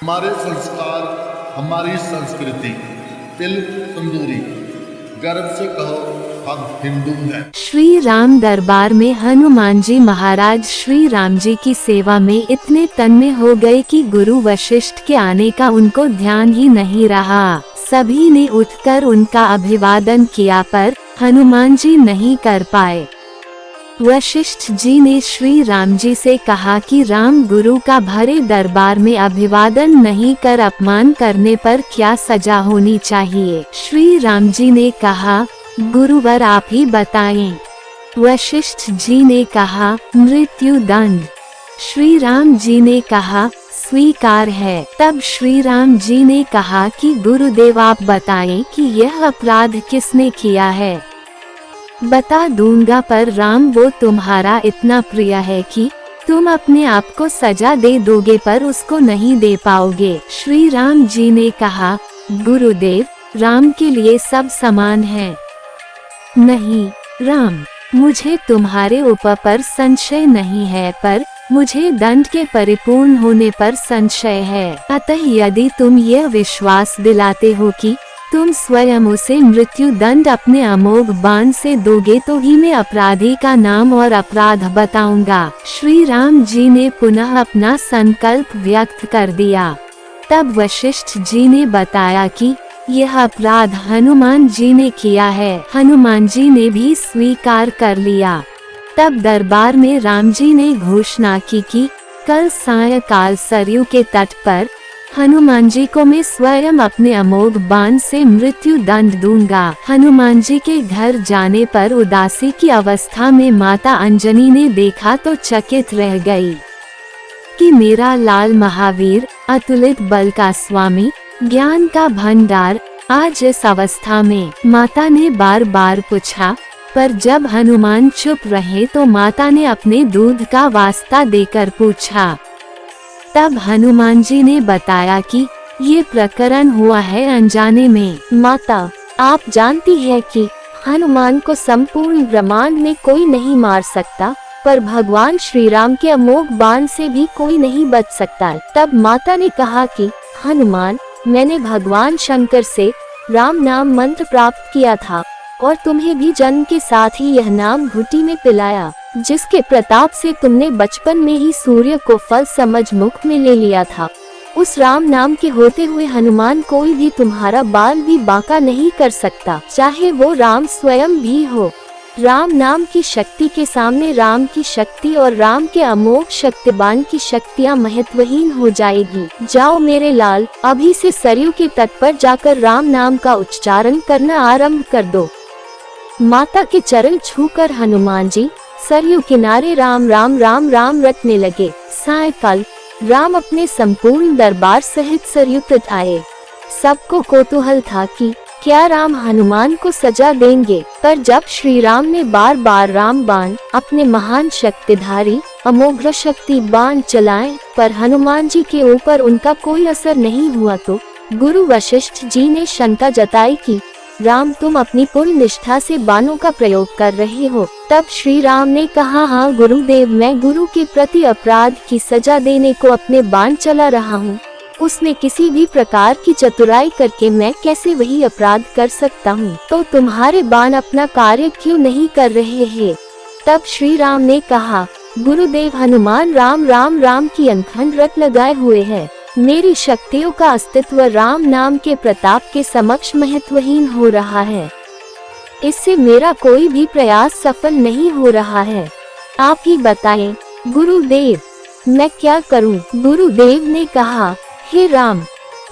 हमारे संस्कार, हमारी संस्कृति, तिल तंदूरी, गर्व से कहो हम हिंदू हैं। श्री राम दरबार में हनुमान जी महाराज श्री राम जी की सेवा में इतने तन्मय हो गए कि गुरु वशिष्ठ के आने का उनको ध्यान ही नहीं रहा। सभी ने उठकर उनका अभिवादन किया पर हनुमान जी नहीं कर पाए। वशिष्ठ जी ने श्री राम जी से कहा कि राम गुरु का भरे दरबार में अभिवादन नहीं कर अपमान करने पर क्या सजा होनी चाहिए। श्री राम जी ने कहा, गुरुवर आप ही बताएं। वशिष्ठ जी ने कहा, मृत्यु दंड। श्री राम जी ने कहा, स्वीकार है। तब श्री राम जी ने कहा कि गुरुदेव आप बताएं कि यह अपराध किसने किया है। बता दूंगा पर राम वो तुम्हारा इतना प्रिय है कि तुम अपने आप को सजा दे दोगे पर उसको नहीं दे पाओगे। श्री राम जी ने कहा, गुरुदेव राम के लिए सब समान है। नहीं राम, मुझे तुम्हारे ऊपर पर संशय नहीं है पर मुझे दंड के परिपूर्ण होने पर संशय है। अतः यदि तुम यह विश्वास दिलाते हो कि तुम स्वयं उसे मृत्यु दंड अपने अमोघ बाण से दोगे तो ही मैं अपराधी का नाम और अपराध बताऊंगा। श्री राम जी ने पुनः अपना संकल्प व्यक्त कर दिया। तब वशिष्ठ जी ने बताया कि यह अपराध हनुमान जी ने किया है। हनुमान जी ने भी स्वीकार कर लिया। तब दरबार में राम जी ने घोषणा की कि कल सायंकाल सरयू के तट पर हनुमान जी को मैं स्वयं अपने अमोघ बाण से मृत्यु दंड दूंगा। हनुमान जी के घर जाने पर उदासी की अवस्था में माता अंजनी ने देखा तो चकित रह गई कि मेरा लाल महावीर, अतुलित बल का स्वामी, ज्ञान का भंडार आज इस अवस्था में। माता ने बार बार पूछा पर जब हनुमान चुप रहे तो माता ने अपने दूध का वास्ता देकर पूछा। तब हनुमान जी ने बताया कि ये प्रकरण हुआ है अनजाने में। माता, आप जानती है कि हनुमान को संपूर्ण ब्रह्मांड में कोई नहीं मार सकता पर भगवान श्री राम के अमोघ बाण से भी कोई नहीं बच सकता। तब माता ने कहा कि हनुमान, मैंने भगवान शंकर से राम नाम मंत्र प्राप्त किया था और तुम्हें भी जन्म के साथ ही यह नाम घुटी में पिलाया, जिसके प्रताप से तुमने बचपन में ही सूर्य को फल समझ मुख में ले लिया था। उस राम नाम के होते हुए हनुमान कोई भी तुम्हारा बाल भी बांका नहीं कर सकता, चाहे वो राम स्वयं भी हो। राम नाम की शक्ति के सामने राम की शक्ति और राम के अमोघ शक्तिबान की शक्तियाँ महत्वहीन हो जाएगी। जाओ मेरे लाल, अभी से सरयू के तट पर जाकर राम नाम का उच्चारण करना आरंभ कर दो। माता के चरण छूकर हनुमान जी सरयू किनारे राम राम राम राम रटने लगे। सायंकाल राम अपने संपूर्ण दरबार सहित सरयू तट आए। सबको कौतूहल था कि क्या राम हनुमान को सजा देंगे, पर जब श्री राम ने बार बार राम बाण अपने महान शक्तिधारी अमोघ शक्ति बाण चलाए पर हनुमान जी के ऊपर उनका कोई असर नहीं हुआ तो गुरु वशिष्ठ जी ने शंका जताई कि राम, तुम अपनी पूर्ण निष्ठा से बाणों का प्रयोग कर रहे हो। तब श्री राम ने कहा, हाँ गुरुदेव, मैं गुरु के प्रति अपराध की सजा देने को अपने बाण चला रहा हूँ। उसमें किसी भी प्रकार की चतुराई करके मैं कैसे वही अपराध कर सकता हूँ, तो तुम्हारे बाण अपना कार्य क्यों नहीं कर रहे हैं। तब श्री राम ने कहा, गुरुदेव, हनुमान राम राम राम की अनखंड रट लगाए हुए है। मेरी शक्तियों का अस्तित्व राम नाम के प्रताप के समक्ष महत्वहीन हो रहा है। इससे मेरा कोई भी प्रयास सफल नहीं हो रहा है। आप ही बताएं गुरुदेव, मैं क्या करूं? गुरुदेव ने कहा, हे राम,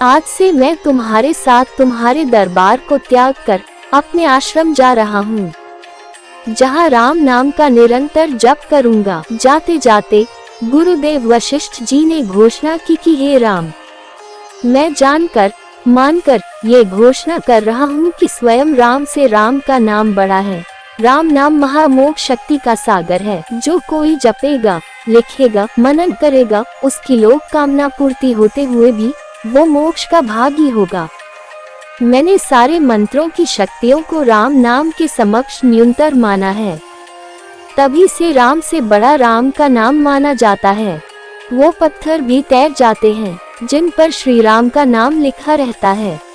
आज से मैं तुम्हारे साथ तुम्हारे दरबार को त्याग कर अपने आश्रम जा रहा हूँ, जहाँ राम नाम का निरंतर जप करूँगा। जाते जाते गुरुदेव वशिष्ठ जी ने घोषणा की कि हे राम, मैं जानकर मानकर ये घोषणा कर रहा हूँ कि स्वयं राम से राम का नाम बड़ा है। राम नाम महामोघ शक्ति का सागर है। जो कोई जपेगा, लिखेगा, मनन करेगा, उसकी लोक कामना पूर्ति होते हुए भी वो मोक्ष का भागी होगा। मैंने सारे मंत्रों की शक्तियों को राम नाम के समक्ष न्यूनतर माना है, तभी से राम से बड़ा राम का नाम माना जाता है। वो पत्थर भी तैर जाते हैं। जिन पर श्री राम का नाम लिखा रहता है।